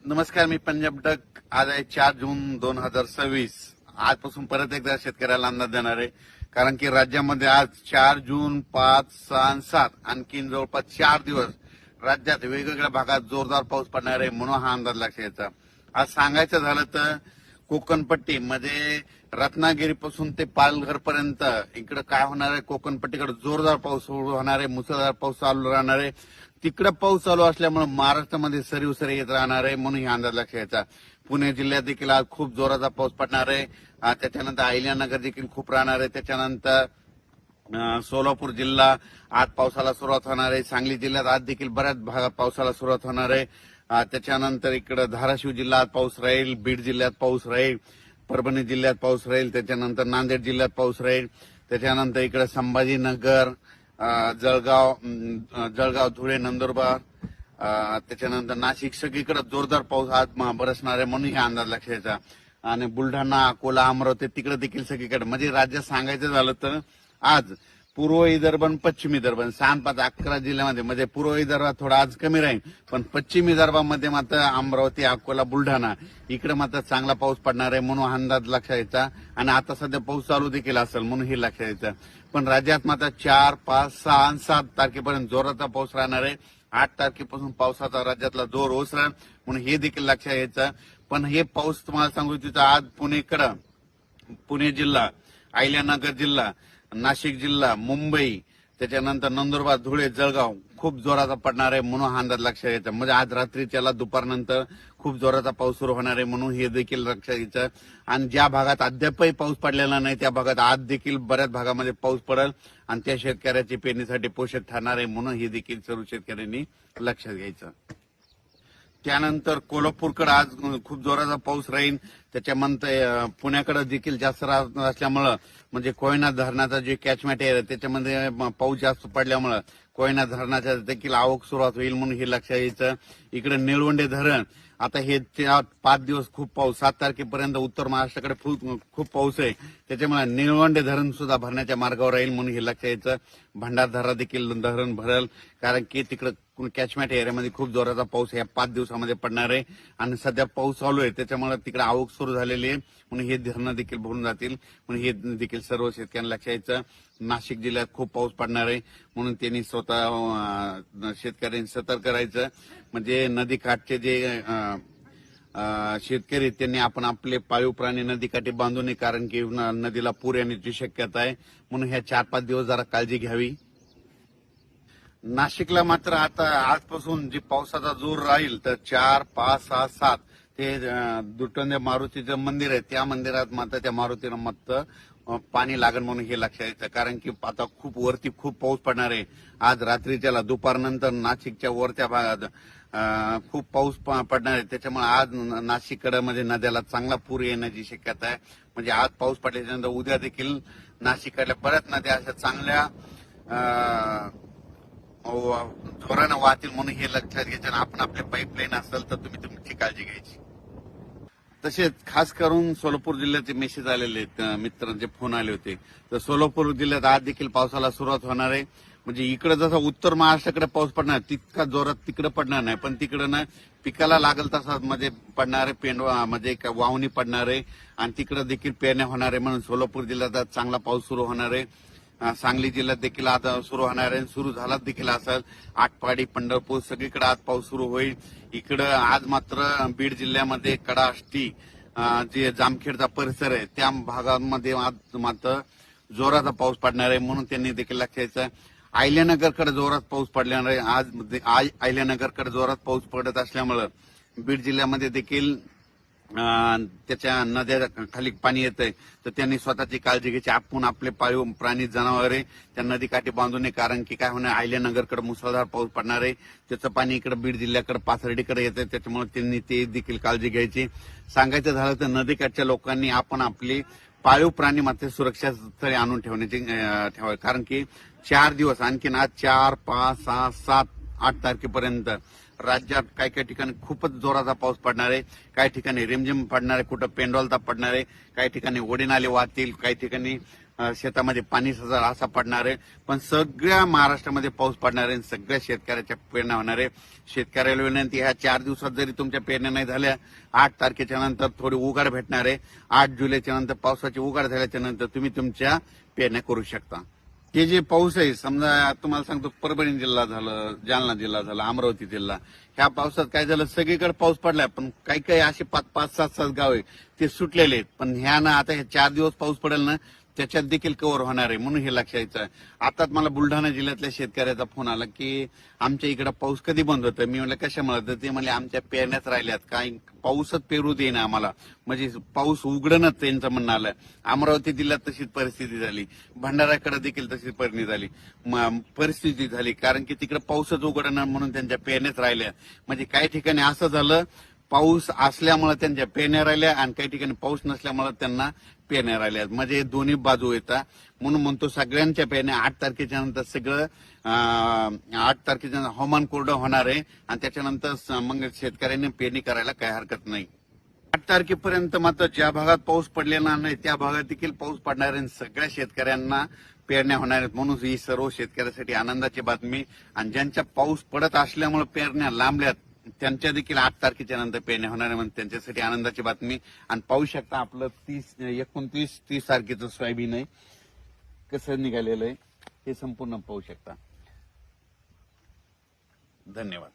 नमस्कार, मी पंजाब डक. आज आहे 4 जून 2026. आजपासून परत एकदा शेतकऱ्याला अंदाज देणार आहे. कारण की राज्यामध्ये आज 4 जून, 5, 6 आणि 7 आणखीन जवळपास 4 दिवस राज्यात वेगवेगळ्या भागात जोरदार पाऊस पडणार आहे, म्हणून हा अंदाज लक्षात घ्यायचा. आज सांगायचं झालं तर कोकणपट्टी म्हणजे रत्नागिरीपासून ते पालघर पर्यंत इकडे काय होणार आहे, कोकणपट्टीकडे जोरदार पाऊस सुरू होणार आहे, मुसळधार पाऊस चालू राहणार आहे. तिकडे पाऊस चालू असल्यामुळे महाराष्ट्रामध्ये सरी उसरी येत राहणार आहे, म्हणून हा अंदाज लक्षात घ्यायचा. पुणे जिल्ह्यात देखील आज खूप जोराचा पाऊस पडणार आहे. त्याच्यानंतर अहिल्यानगर देखील खूप राहणार आहे. त्याच्यानंतर सोलापूर जिल्हा आज पावसाला सुरुवात होणार आहे. सांगली जिल्ह्यात आज देखील बऱ्याच भागात पावसाला सुरुवात होणार आहे. त्याच्यानंतर इकडे धाराशिव जिल्ह्यात पाऊस राहील, बीड जिल्ह्यात पाऊस राहील, परभणी जिल्ह्यात पाऊस राहील, त्याच्यानंतर नांदेड जिल्ह्यात पाऊस राहील, त्याच्यानंतर इकडे संभाजीनगर, जळगाव, धुळे, नंदुरबार, त्याच्यानंतर नाशिक सगळीकडे जोरदार पाऊस आज बरसणार आहे, म्हणून हा अंदाज लक्षात घ्यायचा. आणि बुलढाणा, अकोला, अमरावती तिकडे देखील सगळीकडे म्हणजे राज्यात सांगायचं झालं तर आज पूर्व विदर्भ आणि पश्चिम विदर्भ 6-5-11 जिल्ह्यामध्ये म्हणजे पूर्व विदर्भात थोडा आज कमी राहील, पण पश्चिम विदर्भामध्ये मात्र अमरावती, अकोला, बुलढाणा इकडे मात्र चांगला पाऊस पडणार आहे, म्हणून अंदाज लक्षात घ्यायचा. आणि आता सध्या पाऊस चालू देखील असेल, म्हणून हे लक्षात घ्यायचं. पण राज्यात मात्र 4, 5, 6 आणि 7 तारखेपर्यंत जोराचा पाऊस राहणार आहे. 8 तारखेपासून पावसाचा राज्यातला जोर ओसरेल, म्हणून हे देखील लक्षात घ्यायचं. पण हे पाऊस तुम्हाला सांगू इच्छितो, आज पुणे जिल्हा, अहिल्यानगर जिल्हा, नाशिक जिल्हा, मुंबई, त्याच्यानंतर नंदुरबार, धुळे, जळगाव खूप जोराचा पडणार आहे, म्हणून हा अंदाज लक्षात घ्यायचा. म्हणजे आज रात्रीच्याला दुपारनंतर खूप जोराचा पाऊस सुरू होणार आहे, म्हणून हे देखील लक्षात घ्यायचं. आणि ज्या भागात अद्यापही पाऊस पडलेला नाही त्या भागात आज देखील बऱ्याच भागामध्ये पाऊस पडेल आणि त्या शेतकऱ्याची पेरणीसाठी पोषक ठरणार आहे, म्हणून हे देखील सर्व शेतकऱ्यांनी लक्षात घ्यायचं. त्यानंतर कोल्हापूरकडे आज खूप जोराचा पाऊस राहील. त्याच्यानंतर पुण्याकडे देखील जास्त असल्यामुळं म्हणजे कोयना धरणाचा जे कॅचमेंट आहे त्याच्यामध्ये पाऊस जास्त पडल्यामुळं कोयना धरणाच्या देखील आवक सुरुवात होईल, म्हणून हे लक्षात घ्यायचं. इकडे निळवंडे धरण आता हे 5 दिवस खूप पाऊस, 7 तारखेपर्यंत उत्तर महाराष्ट्राकडे खूप पाऊस आहे, त्याच्यामुळे निळवंडे धरण सुद्धा भरण्याच्या मार्गावर राहील, म्हणून हे लक्षात घ्यायचं. भंडारदरा देखील धरण भरेल, कारण की तिकडे कॅचमेंट एरियामध्ये खूप जोराचा पाऊस या 5 दिवसामध्ये पडणार आहे. आणि सध्या पाऊस चालू आहे त्याच्यामुळे तिकडे आवक सुरू झालेली आहे, म्हणून हे धरणं देखील भरून जातील, म्हणून हे देखील सर्व शेतकऱ्यांना लक्षात घ्यायचं. नाशिक जिल्ह्यात खूप पाऊस पडणार आहे, म्हणून त्यांनी स्वतः शेतकऱ्यांनी सतर्क करायचं. म्हणजे नदीकाठचे जे शेतकरी त्यांनी आपण आपले पाळीव प्राणी नदीकाठी बांधू नये, कारण की नदीला पूर येण्याची शक्यता आहे, म्हणून ह्या 4-5 दिवस जरा काळजी घ्यावी. नाशिकला मात्र आता आजपासून जे पावसाचा जोर राहील तर 4, 5, 6, 7 ते दुटंदे मारुतीचं मंदिर आहे त्या मंदिरात मात्र त्या मारुतीला मात्र पाणी लागेल, म्हणून हे लक्षात घ्यायचं. कारण की आता वरती खूप पाऊस पडणार आहे. आज रात्रीच्याला दुपारनंतर नाशिकच्या वरच्या भागात खूप पाऊस पडणार आहे, त्याच्यामुळे आज नाशिककडे म्हणजे नद्याला चांगला पूर येण्याची शक्यता आहे. म्हणजे आज पाऊस पडल्याच्यानंतर उद्या देखील नाशिककडल्या बऱ्याच नद्या अशा चांगल्या जोरानं वाहतील, म्हणून हे लक्षात घ्यायचं. आपण आपले पाईपलाईन असेल तर तुम्ही तुमची काळजी घ्यायची. तसेच खास करून सोलापूर जिल्ह्याचे मेसेज आलेले आहेत, मित्रांचे फोन आले होते. तर सोलापूर जिल्ह्यात आज देखील पावसाला सुरुवात होणार आहे. म्हणजे इकडे जसा उत्तर महाराष्ट्राकडे पाऊस पडणार तितका जोरात तिकडे पडणार नाही, पण तिकडे ना पिकाला लागल तसा म्हणजे पडणार आहे, म्हणजे वावणी पडणार आहे आणि तिकडे देखील पेरण्या होणार आहे, म्हणून सोलापूर जिल्ह्यात आज चांगला पाऊस सुरू होणार आहे. सांगली जिल्ह्यात देखील आता सुरू होणार आहे, सुरू झाला देखील असेल. आटपाडी, पंढरपूर सगळीकडे आज पाऊस सुरू होईल. इकडं आज मात्र बीड जिल्ह्यामध्ये कडाष्टी जे जामखेडचा परिसर आहे त्या भागांमध्ये आज मात्र जोराचा पाऊस पडणार आहे, म्हणून त्यांनी देखील लक्षात घ्यायचं. अहिल्यानगरकडे जोरात पाऊस पडणार आहे. आज अहिल्यानगरकडे जोरात पाऊस पडत असल्यामुळे बीड जिल्ह्यामध्ये देखील त्याच्या नद्या खाली पाणी येतंय, तर त्यांनी स्वतःची काळजी घ्यायची. आपण आपले पाळीव प्राणी जनावरे त्या नदीकाठी बांधू नये, कारण की काय होणार अहिल्यानगरकडे मुसळधार पाऊस पडणार आहे, त्याचं पाणी इकडे बीड जिल्ह्याकडे पाथर्डीकडे येतंय, त्याच्यामुळे त्यांनी ते देखील काळजी घ्यायची. सांगायचं झालं तर नदीकाठच्या लोकांनी आपण आपली पाळीव प्राणी मात्र सुरक्षा स्थळी आणून ठेवावे, कारण की 4 दिवस आणखीन आज 4, 5, 6, 7, 8 तारखेपर्यंत राज्यात काही काही ठिकाणी खूपच जोराचा पाऊस पडणार आहे. काही ठिकाणी रिमझिम पडणार आहे, कुठं पेंडॉलता पडणार आहे, काही ठिकाणी ओढे नाले वाहतील, काही ठिकाणी शेतामध्ये पाणी सजा असा पडणार आहे. पण सगळ्या महाराष्ट्रामध्ये पाऊस पडणार आहे. सगळ्या शेतकऱ्याच्या पेरण्या होणार आहे. शेतकऱ्याला विनंती, ह्या 4 दिवसात जरी तुमच्या पेरण्या नाही झाल्या, 8 तारखेच्या नंतर थोडी उघाड भेटणार आहे. 8 जुलैच्या नंतर पावसाची उघाड झाल्याच्या नंतर तुम्ही तुमच्या पेरण्या करू शकता. हे जे पाऊस आहे, समजा तुम्हाला सांगतो, परभणी जिल्हा झालं, जालना जिल्हा झाला, अमरावती जिल्हा, ह्या पावसात काय झालं, सगळीकडे पाऊस पडलाय. पण काही काही असे 5-5, 7-7 गाव आहे ते सुटलेले आहेत. पण ह्या ना आता हे 4 दिवस पाऊस पडेल ना, त्याच्यात देखील कव्हर होणार आहे. म्हणून हे लक्षात यायचं. आताच मला बुलढाणा जिल्ह्यातल्या शेतकऱ्याचा फोन आला की आमच्या इकडे पाऊस कधी बंद होतं. मी म्हणलं कशामुळे, तर ते म्हणले आमच्या पेरण्याच राहिल्यात, काही पाऊसच पेरू देईना आम्हाला, म्हणजे पाऊस उघडणच त्यांचं म्हणणं आलं. अमरावती जिल्ह्यात तशीच परिस्थिती झाली, भंडाऱ्याकडे देखील तशीच परिस्थिती झाली, कारण की तिकडे पाऊसच उघडणं म्हणून त्यांच्या पेरण्याच राहिल्या. म्हणजे काही ठिकाणी असं झालं, पाऊस असल्यामुळे त्यांच्या पेरण्या राहिल्या आणि काही ठिकाणी पाऊस नसल्यामुळे त्यांना पेरण्या राहिल्या. म्हणजे दोन्ही बाजू येतात. म्हणून म्हणतो सगळ्यांच्या पेरण्या 8 तारखेच्या नंतर सगळं 8 तारखेच्या हवामान कोरडं होणार आहे आणि त्याच्यानंतर मग शेतकऱ्यांनी पेरणी करायला काही हरकत नाही. 8 तारखेपर्यंत मात्र ज्या भागात पाऊस पडलेला नाही त्या भागात देखील पाऊस पडणार आहे. सगळ्या शेतकऱ्यांना पेरण्या होणार आहेत. म्हणून ही सर्व शेतकऱ्यासाठी आनंदाची बातमी. आणि ज्यांच्या पाऊस पडत असल्यामुळे पेरण्या लांबल्यात त्यांच्या देखील 8 तारखेच्या नंतर पेरण्या होणार आहे. म्हणजे त्यांच्यासाठी आनंदाची बातमी. आणि पाहू शकता आपलं 29-30 तारखेचं सोयाबीन आहे कसं निघालेलं आहे, हे संपूर्ण पाहू शकता. धन्यवाद.